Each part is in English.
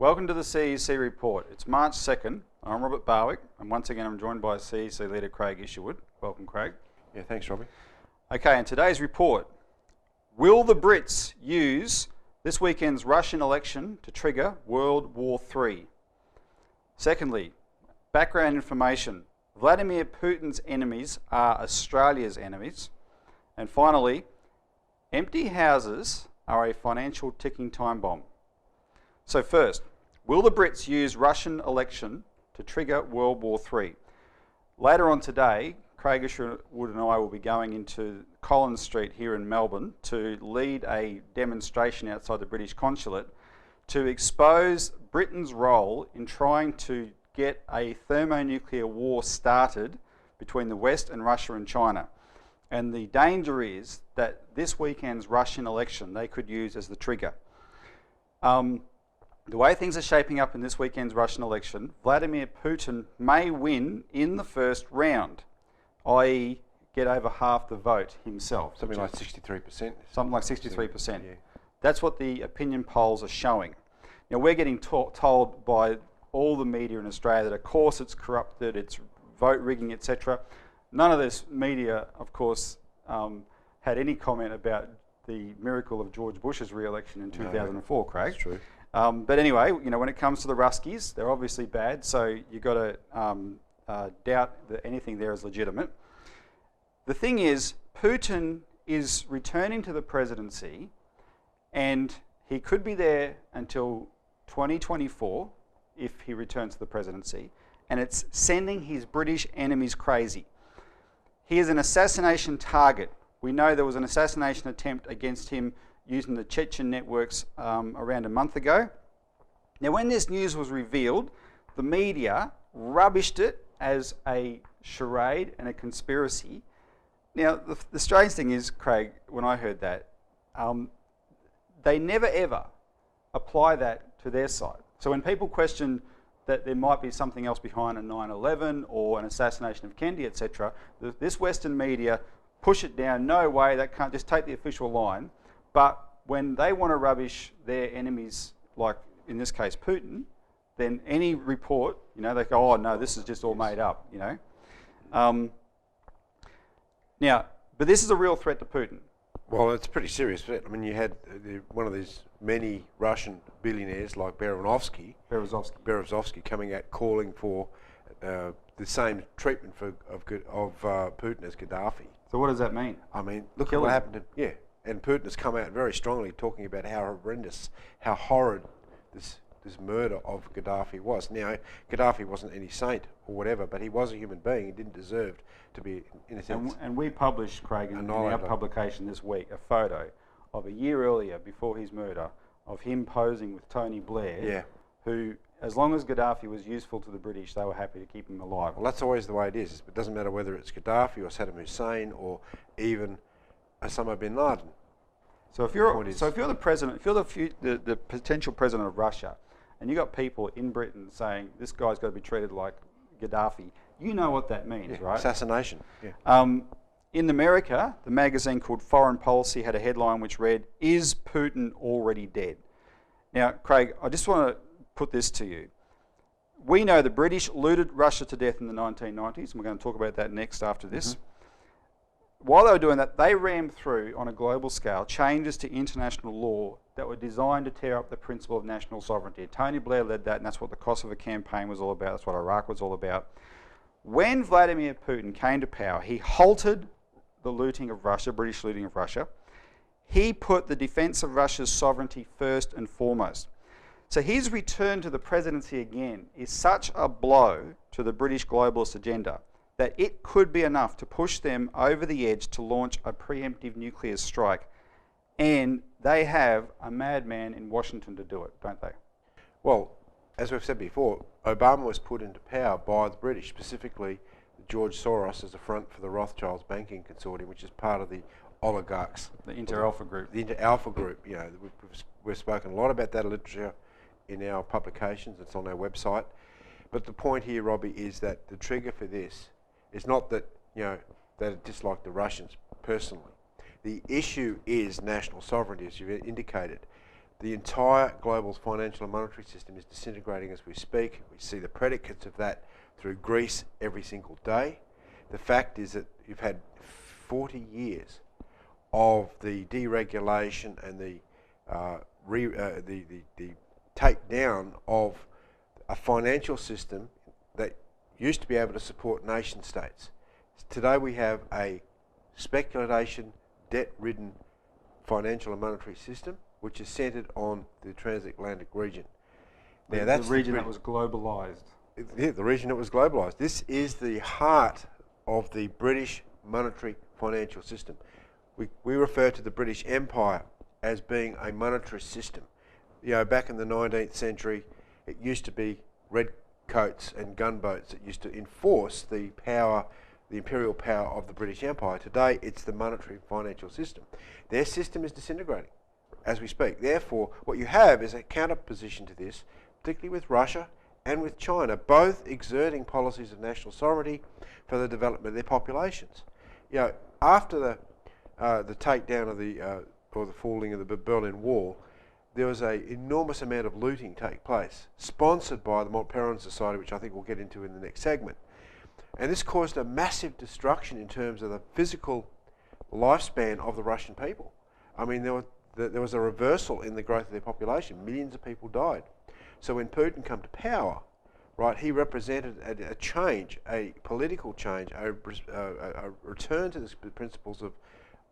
Welcome to the CEC Report. It's March 2nd. I'm Robert Barwick, and once again I'm joined by CEC leader Craig Isherwood. Welcome, Craig. Yeah, thanks, Robbie. Okay, in today's report, will the Brits use this weekend's Russian election to trigger World War III? Secondly, background information. Vladimir Putin's enemies are Australia's enemies. And finally, empty houses are a financial ticking time bomb. So first, will the Brits use Russian election to trigger World War III? Later on today, Craig Isherwood and I will be going into Collins Street here in Melbourne to lead a demonstration outside the British consulate to expose Britain's role in trying to get a thermonuclear war started between the West and Russia and China. And the danger is that this weekend's Russian election they could use as the trigger. The way things are shaping up in this weekend's Russian election, Vladimir Putin may win in the first round, i.e. get over half the vote himself. Something like 63%. Something like 63%. Yeah. That's what the opinion polls are showing. Now we're getting told by all the media in Australia that of course it's corrupted, it's vote rigging, etc. None of this media, of course, had any comment about the miracle of George Bush's re-election in 2004, Craig. That's true. But anyway, you know, when it comes to the Ruskies, they're obviously bad, so you've got to doubt that anything there is legitimate. The thing is, Putin is returning to the presidency, and he could be there until 2024 if he returns to the presidency, and it's sending his British enemies crazy. He is an assassination target. We know there was an assassination attempt against him using the Chechen networks around a month ago. Now, when this news was revealed, the media rubbished it as a charade and a conspiracy. Now, the strange thing is, Craig, when I heard that, they never ever apply that to their side. So when people question that there might be something else behind a 9/11 or an assassination of Kennedy, etc., this Western media push it down. No way, that can't, just take the official line. But when they want to rubbish their enemies, like in this case Putin, then any report, you know, they go, oh no, this is just all made up, you know. Now, but this is a real threat to Putin. Well, it's a pretty serious threat. I mean, you had one of these many Russian billionaires like Berezovsky coming out calling for the same treatment of Putin as Gaddafi. So what does that mean? I mean, look at what happened to, and Putin has come out very strongly talking about how horrendous, how horrid this murder of Gaddafi was. Now, Gaddafi wasn't any saint or whatever, but he was a human being. He didn't deserve to be, in a sense. And we published, Craig, in our publication this week, a photo of a year earlier, before his murder, of him posing with Tony Blair, who, as long as Gaddafi was useful to the British, they were happy to keep him alive. Well, that's always the way it is. It doesn't matter whether it's Gaddafi or Saddam Hussein or even Osama bin Laden. So if you're the president, if you're the potential president of Russia, and you got people in Britain saying this guy's got to be treated like Gaddafi, you know what that means, right? Assassination. Yeah. In America, the magazine called Foreign Policy had a headline which read, "Is Putin already dead?" Now, Craig, I just want to put this to you. We know the British looted Russia to death in the 1990s, and we're going to talk about that next after this. While they were doing that, they rammed through, on a global scale, changes to international law that were designed to tear up the principle of national sovereignty. Tony Blair led that, and that's what the Kosovo campaign was all about. That's what Iraq was all about. When Vladimir Putin came to power, he halted the looting of Russia, British looting of Russia. He put the defence of Russia's sovereignty first and foremost. So his return to the presidency again is such a blow to the British globalist agenda that it could be enough to push them over the edge to launch a preemptive nuclear strike. And they have a madman in Washington to do it, don't they? Well, as we've said before, Obama was put into power by the British, specifically George Soros as a front for the Rothschilds banking consortium, which is part of the oligarchs. The Inter-Alpha Group. The Inter-Alpha Group, you know, we've spoken a lot about that literature in our publications. It's on our website. But the point here, Robbie, is that the trigger for this is not that, you know, that it disliked the Russians personally. The issue is national sovereignty, as you've indicated. The entire global financial and monetary system is disintegrating as we speak. We see the predicates of that through Greece every single day. The fact is that you've had 40 years of the deregulation and the takedown of a financial system that used to be able to support nation states. Today we have a speculation, debt-ridden financial and monetary system which is centred on the transatlantic region. Now, that's the region that was globalised. Yeah, the region that was globalised. This is the heart of the British monetary financial system. We refer to the British Empire as being a monetary system. You know, back in the 19th century, it used to be redcoats and gunboats that used to enforce the power, the imperial power of the British Empire. Today, it's the monetary financial system. Their system is disintegrating as we speak. Therefore, what you have is a counterposition to this, particularly with Russia and with China, both exerting policies of national sovereignty for the development of their populations. You know, after the takedown of or the falling of the Berlin Wall, there was an enormous amount of looting take place, sponsored by the Mont Society, which I think we'll get into in the next segment. And this caused a massive destruction in terms of the physical lifespan of the Russian people. I mean, there was a reversal in the growth of their population. Millions of people died. So when Putin came to power, right, he represented a change, a political change, a return to the principles of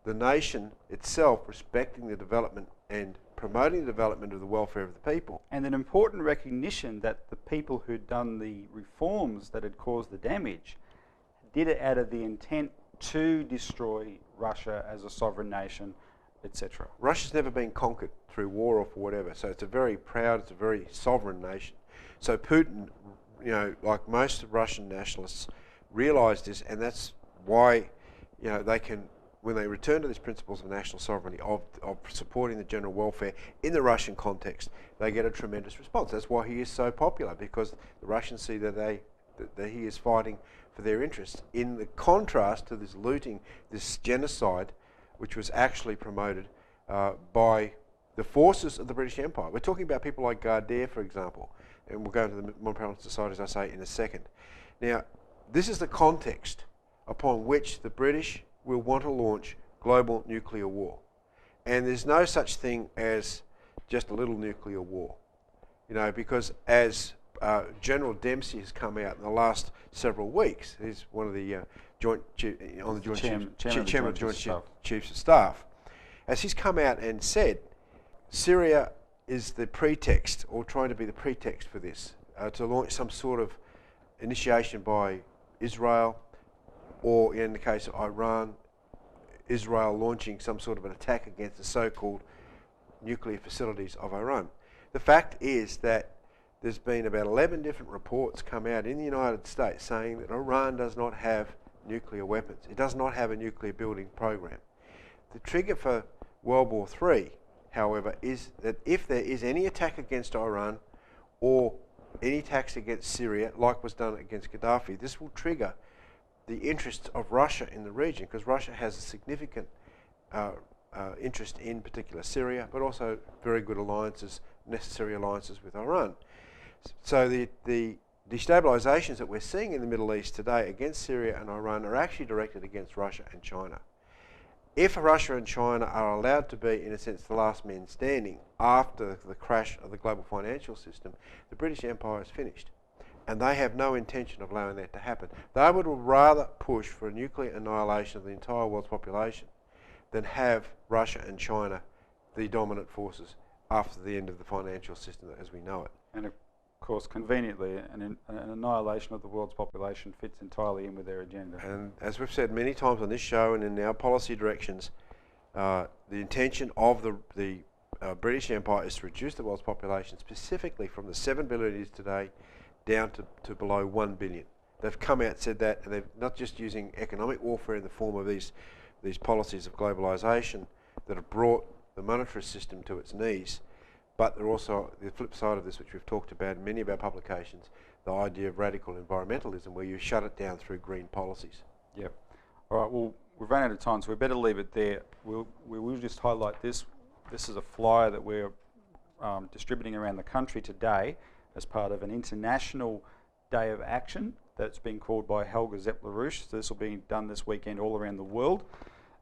the nation itself respecting the development and promoting the development of the welfare of the people. And an important recognition that the people who'd done the reforms that had caused the damage did it out of the intent to destroy Russia as a sovereign nation, etc. Russia's never been conquered through war or for whatever, so it's a very proud, it's a very sovereign nation. So Putin, you know, like most Russian nationalists, realised this, and that's why, you know, they can, when they return to these principles of national sovereignty, of supporting the general welfare in the Russian context, they get a tremendous response. That's why he is so popular, because the Russians see that that he is fighting for their interests, in the contrast to this looting, this genocide, which was actually promoted by the forces of the British Empire. We're talking about people like Gardner, for example, and we'll go into the Mont Society, as I say, in a second. Now, this is the context upon which the British will want to launch global nuclear war. And there's no such thing as just a little nuclear war, you know, because as General Dempsey has come out in the last several weeks, he's one of the chairman of the Joint Chiefs of Staff, as he's come out and said, Syria is the pretext, or trying to be the pretext for this, to launch some sort of initiation by Israel, or in the case of Iran, Israel launching some sort of an attack against the so-called nuclear facilities of Iran. The fact is that there's been about 11 different reports come out in the United States saying that Iran does not have nuclear weapons. It does not have a nuclear building program. The trigger for World War III, however, is that if there is any attack against Iran or any attacks against Syria, like was done against Gaddafi, this will trigger the interests of Russia in the region, because Russia has a significant interest in particular Syria, but also very good alliances, necessary alliances with Iran. So the destabilisations that we're seeing in the Middle East today against Syria and Iran are actually directed against Russia and China. If Russia and China are allowed to be, in a sense, the last men standing after the crash of the global financial system, the British Empire is finished. And they have no intention of allowing that to happen. They would rather push for a nuclear annihilation of the entire world's population than have Russia and China the dominant forces after the end of the financial system as we know it. And of course, conveniently, an annihilation of the world's population fits entirely in with their agenda. And as we've said many times on this show and in our policy directions, the intention of the British Empire is to reduce the world's population specifically from the 7 billion it is today down to below 1 billion. They've come out and said that, and they're not just using economic warfare in the form of these policies of globalisation that have brought the monetary system to its knees, but they're also, the flip side of this, which we've talked about in many of our publications, the idea of radical environmentalism, where you shut it down through green policies. Yep. All right, well, we've run out of time, so we better leave it there. We'll just highlight this. This is a flyer that we're distributing around the country today as part of an international day of action that's been called by Helga Zepp-LaRouche. So this will be done this weekend all around the world.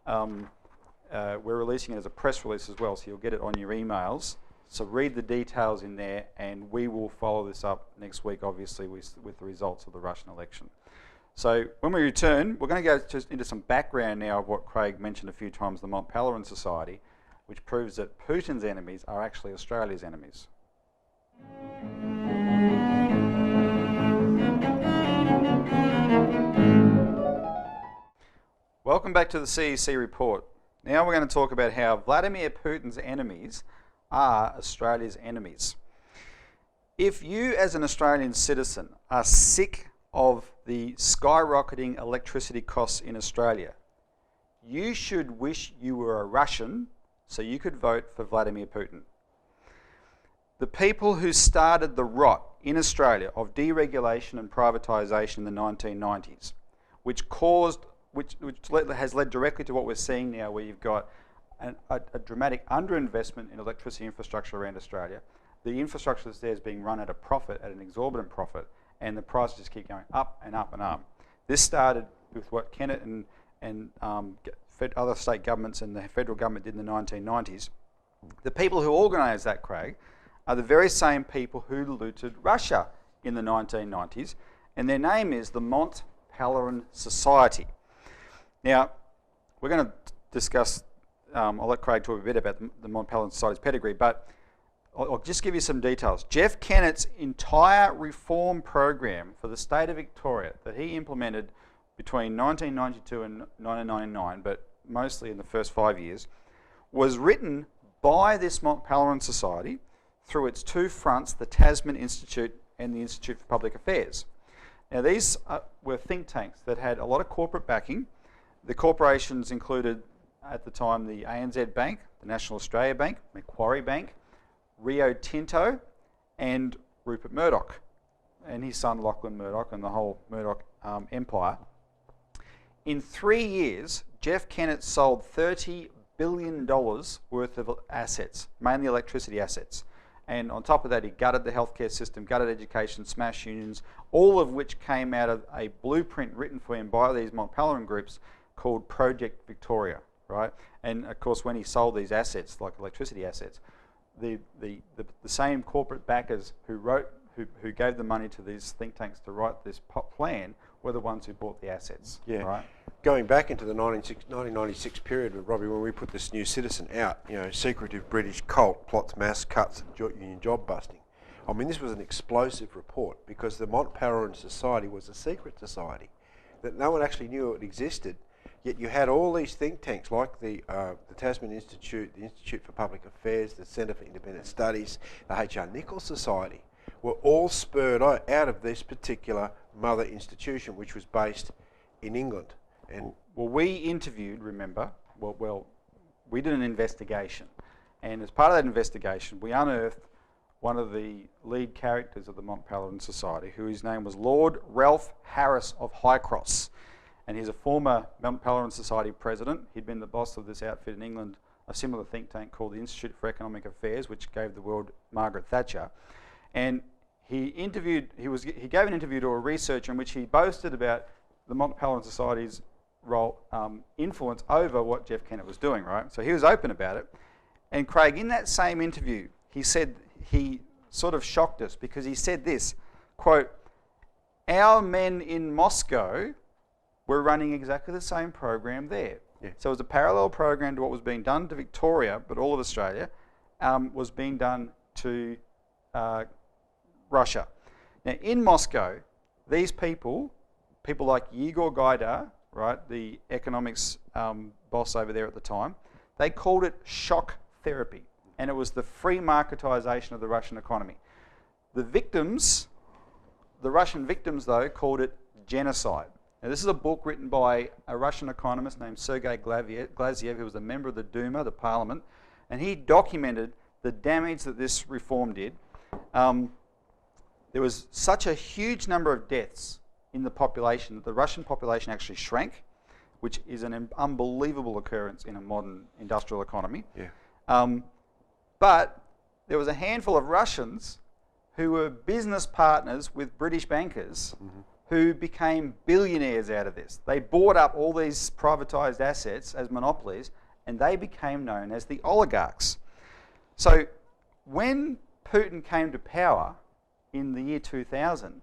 We're releasing it as a press release as well, so you'll get it on your emails. So read the details in there, and we will follow this up next week, obviously, with the results of the Russian election. So when we return, we're going to go just into some background now of what Craig mentioned a few times, the Mont Pelerin Society, which proves that Putin's enemies are actually Australia's enemies. Welcome back to the CEC Report. Now we're going to talk about how Vladimir Putin's enemies are Australia's enemies. If you as an Australian citizen are sick of the skyrocketing electricity costs in Australia, you should wish you were a Russian so you could vote for Vladimir Putin. The people who started the rot in Australia of deregulation and privatisation in the 1990s, which has led directly to what we're seeing now, where you've got a dramatic underinvestment in electricity infrastructure around Australia. The infrastructure that's there is being run at a profit, at an exorbitant profit, and the prices just keep going up and up and up. This started with what Kennett and other state governments and the federal government did in the 1990s. The people who organised that, Craig, are the very same people who looted Russia in the 1990s, and their name is the Mont Pelerin Society. Now, we're going to discuss, I'll let Craig talk a bit about the Mont Pelerin Society's pedigree, but I'll just give you some details. Jeff Kennett's entire reform program for the state of Victoria that he implemented between 1992 and 1999, but mostly in the first 5 years, was written by this Mont Pelerin Society through its two fronts, the Tasman Institute and the Institute for Public Affairs. Now these were think tanks that had a lot of corporate backing. The corporations included, at the time, the ANZ Bank, the National Australia Bank, Macquarie Bank, Rio Tinto, and Rupert Murdoch, and his son Lachlan Murdoch, and the whole Murdoch empire. In 3 years, Jeff Kennett sold $30 billion worth of assets, mainly electricity assets. And on top of that, he gutted the healthcare system, gutted education, smashed unions, all of which came out of a blueprint written for him by these Mont Pelerin groups called Project Victoria, right? And of course, when he sold these assets, like electricity assets, the same corporate backers who gave the money to these think tanks to write this plan were the ones who bought the assets. Yeah. Right? Going back into the 1996 period with Robbie, when we put this new citizen out, secretive British cult plots mass cuts and union job busting. I mean, this was an explosive report because the Mont Pelerin Society was a secret society that no one actually knew it existed. Yet you had all these think tanks like the Tasman Institute, the Institute for Public Affairs, the Centre for Independent Studies, the H.R. Nichols Society, were all spurred out of this particular mother institution, which was based in England. And well, we interviewed, remember, we did an investigation. And as part of that investigation, we unearthed one of the lead characters of the Mont Pelerin Society, whose name was Lord Ralph Harris of Highcross. And he's a former Mont Pelerin Society president. He'd been the boss of this outfit in England, a similar think tank called the Institute for Economic Affairs, which gave the world Margaret Thatcher. And he gave an interview to a researcher in which he boasted about the Mont Pelerin Society's role, influence over what Jeff Kennett was doing, right? So he was open about it. And Craig, in that same interview, he said, he sort of shocked us because he said this, quote, "Our men in Moscow were running exactly the same program there." Yeah. So it was a parallel program to what was being done to Victoria, but all of Australia, was being done to Russia. Now in Moscow, these people like Igor Gaidar, right, the economics boss over there at the time, they called it shock therapy, and it was the free marketisation of the Russian economy. The Russian victims though, called it genocide. Now this is a book written by a Russian economist named Sergei Glaziev, who was a member of the Duma, the parliament, and he documented the damage that this reform did. There was such a huge number of deaths in the population that the Russian population actually shrank, which is an unbelievable occurrence in a modern industrial economy. Yeah. But there was a handful of Russians who were business partners with British bankers who became billionaires out of this. They bought up all these privatised assets as monopolies, and they became known as the oligarchs. So when Putin came to power in the year 2000,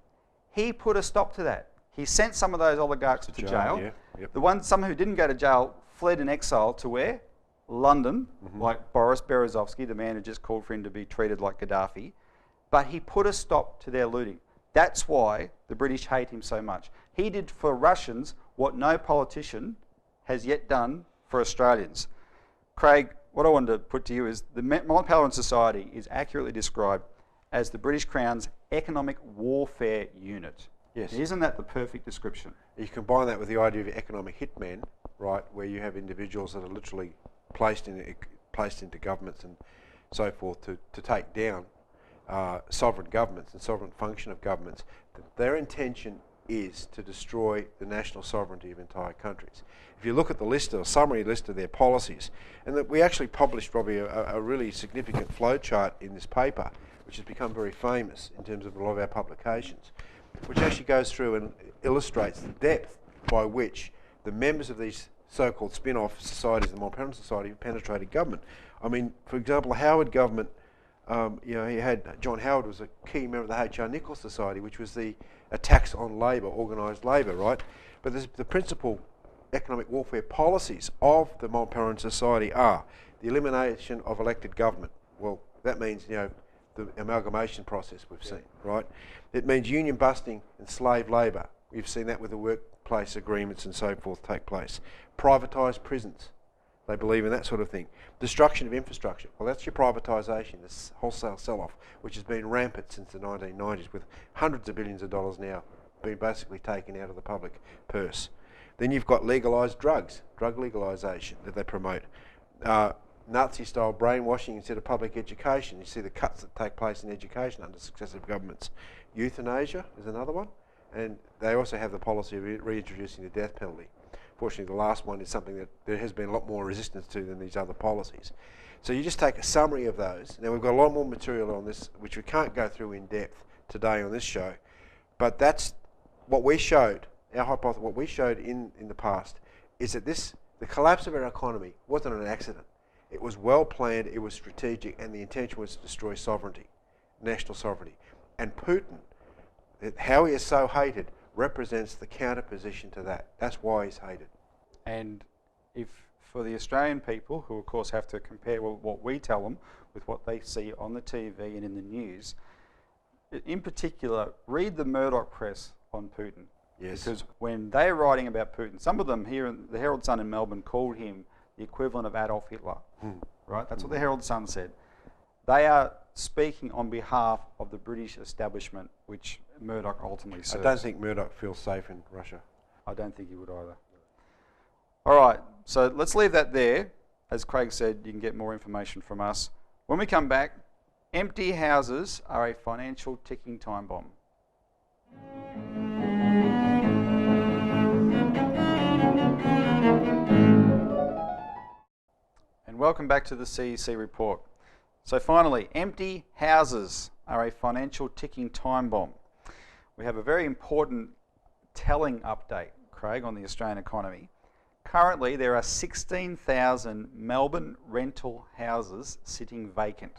he put a stop to that. He sent some of those oligarchs to jail. Yeah. Yep. The ones, some who didn't go to jail, fled in exile to where? London, like Boris Berezovsky, the man who just called for him to be treated like Gaddafi. But he put a stop to their looting. That's why the British hate him so much. He did for Russians what no politician has yet done for Australians. Craig, what I wanted to put to you is the Mont Pelerin Society is accurately described as the British Crown's economic warfare unit. Yes. Isn't that the perfect description? You combine that with the idea of economic hitman, right, where you have individuals that are literally placed into governments and so forth to take down sovereign governments and sovereign function of governments. Their intention is to destroy the national sovereignty of entire countries. If you look at the list, a summary list of their policies, and that we actually published probably a really significant flow chart in this paper, which has become very famous in terms of a lot of our publications, which actually goes through and illustrates the depth by which the members of these so-called spin-off societies, the Mont Pelerin Society, have penetrated government. I mean, for example, the Howard government, he had, John Howard was a key member of the H.R. Nichols Society, which was the attacks on labour, organised labour, right? But the principal economic warfare policies of the Mont Pelerin Society are the elimination of elected government. Well, that means, the amalgamation process we've seen, right? It means union busting and slave labour. We've seen that with the workplace agreements and so forth take place. Privatised prisons. They believe in that sort of thing. Destruction of infrastructure. Well, that's your privatisation, this wholesale sell-off, which has been rampant since the 1990s, with hundreds of billions of dollars now being basically taken out of the public purse. Then you've got legalised drugs, drug legalisation that they promote. Nazi-style brainwashing instead of public education. You see the cuts that take place in education under successive governments. Euthanasia is another one, and they also have the policy of reintroducing the death penalty. Fortunately, the last one is something that there has been a lot more resistance to than these other policies. So you just take a summary of those. Now, we've got a lot more material on this, which we can't go through in depth today on this show, but that's what we showed, our hypothesis, what we showed in the past, is that the collapse of our economy wasn't an accident. It was well planned, it was strategic, and the intention was to destroy sovereignty, national sovereignty. And Putin, how he is so hated, represents the counter position to that. That's why he's hated. And if for the Australian people, who of course have to compare what we tell them with what they see on the TV and in the news, in particular, read the Murdoch press on Putin. Yes. Because when they're writing about Putin, some of them here in the Herald Sun in Melbourne called him the equivalent of Adolf Hitler, right? That's what the Herald Sun said. They are speaking on behalf of the British establishment, which Murdoch ultimately serves. I don't think Murdoch feels safe in Russia. I don't think he would either. All right, so let's leave that there. As Craig said, you can get more information from us. When we come back, empty houses are a financial ticking time bomb. And welcome back to the CEC Report. So finally, empty houses are a financial ticking time bomb. We have a very important telling update, Craig, on the Australian economy. Currently, there are 16,000 Melbourne rental houses sitting vacant.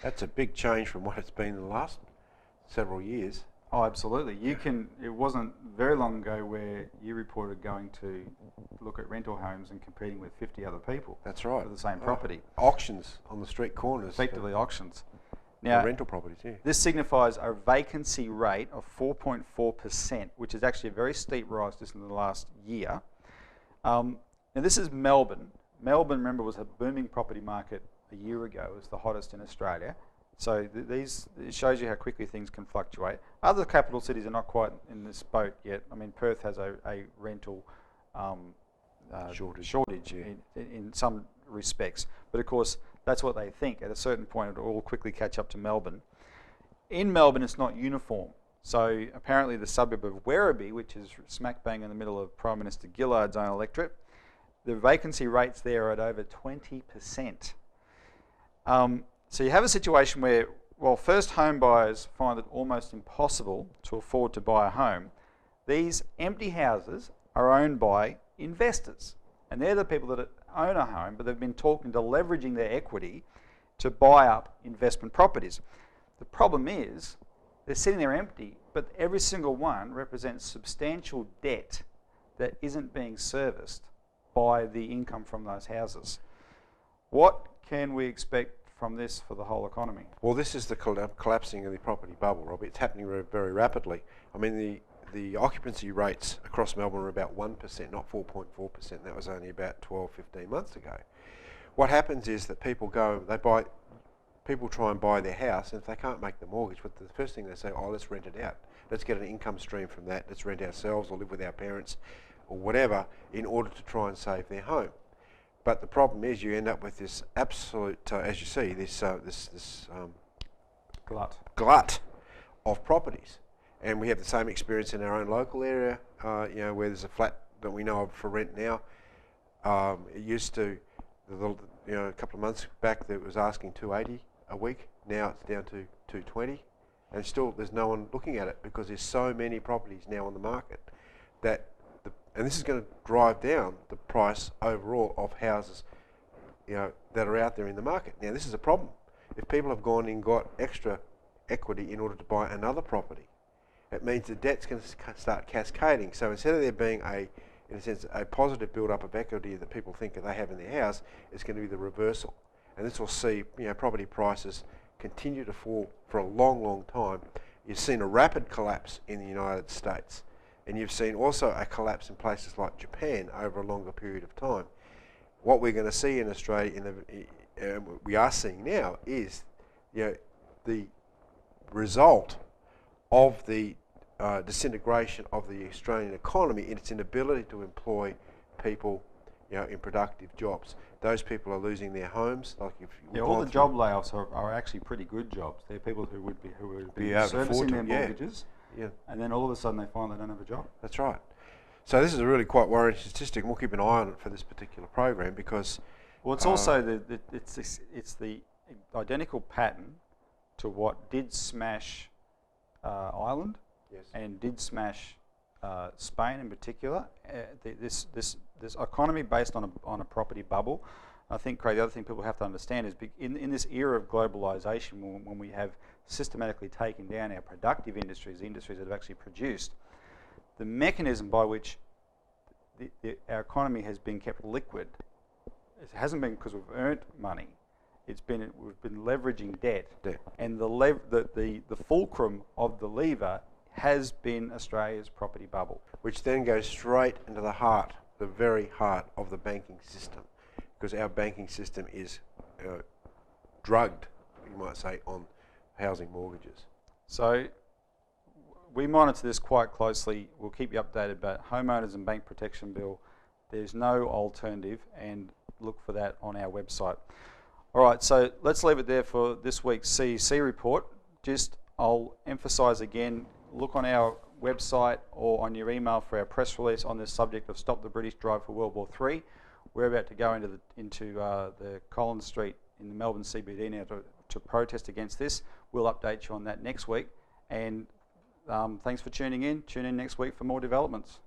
That's a big change from what it's been in the last several years. Oh, absolutely. It wasn't very long ago where you reported going to look at rental homes and competing with 50 other people. That's right. For the same property. Auctions on the street corners. Effectively auctions. Now, rental properties, yeah. This signifies a vacancy rate of 4.4%, which is actually a very steep rise just in the last year. Now, this is Melbourne. Melbourne, remember, was a booming property market a year ago. It was the hottest in Australia. So it shows you how quickly things can fluctuate. Other capital cities are not quite in this boat yet. I mean, Perth has a rental shortage in some respects. But of course, that's what they think. At a certain point, it will all quickly catch up to Melbourne. In Melbourne, it's not uniform. So apparently the suburb of Werribee, which is smack bang in the middle of Prime Minister Gillard's own electorate, the vacancy rates there are at over 20%. So you have a situation where, while first home buyers find it almost impossible to afford to buy a home, these empty houses are owned by investors. And they're the people that own a home, but they've been talking to leveraging their equity to buy up investment properties. The problem is they're sitting there empty, but every single one represents substantial debt that isn't being serviced by the income from those houses. What can we expect from this for the whole economy? Well, this is the collapsing of the property bubble, Robbie. It's happening very rapidly. I mean, the occupancy rates across Melbourne are about 1%, not 4.4%. That was only about 12, 15 months ago. What happens is that people try and buy their house, and if they can't make the mortgage, the first thing they say, oh, let's rent it out. Let's get an income stream from that. Let's rent ourselves or live with our parents or whatever in order to try and save their home. But the problem is you end up with this absolute, as you see, this glut of properties. And we have the same experience in our own local area, where there's a flat that we know of for rent now. It used to, a couple of months back, that was asking $280 a week. Now it's down to $220, and still there's no one looking at it because there's so many properties now on the market and this is going to drive down the price overall of houses, that are out there in the market. Now this is a problem. If people have gone and got extra equity in order to buy another property, it means the debt's going to start cascading. So instead of there being in a sense, a positive build-up of equity that people think that they have in their house, it's going to be the reversal. And this will see, property prices continue to fall for a long, long time. You've seen a rapid collapse in the United States. And you've seen also a collapse in places like Japan over a longer period of time. What we're going to see in Australia, we are seeing now, is the result of the disintegration of the Australian economy in its inability to employ people, in productive jobs. Those people are losing their homes. All the job layoffs are actually pretty good jobs. They're people who would be servicing their mortgages, and then all of a sudden they find they don't have a job. That's right. So this is a really quite worrying statistic, and we'll keep an eye on it for this particular program because. Well, it's also it's the identical pattern to what did smash Ireland. Yes. And did smash Spain in particular. This economy based on a property bubble. I think, Craig, the other thing people have to understand is in this era of globalisation, when we have systematically taken down our productive industries, the industries that have actually produced, the mechanism by which our economy has been kept liquid, it hasn't been because we've earned money. We've been leveraging debt. And the fulcrum of the lever has been Australia's property bubble. Which then goes straight into the very heart of the banking system, because our banking system is drugged, you might say, on housing mortgages. So we monitor this quite closely. We'll keep you updated about Homeowners and Bank Protection Bill. There's no alternative, and look for that on our website. All right, so let's leave it there for this week's CEC report. I'll emphasise again, look on our website or on your email for our press release on this subject of Stop the British Drive for World War III. We're about to go into the Collins Street in the Melbourne CBD now to protest against this. We'll update you on that next week. And thanks for tuning in. Tune in next week for more developments.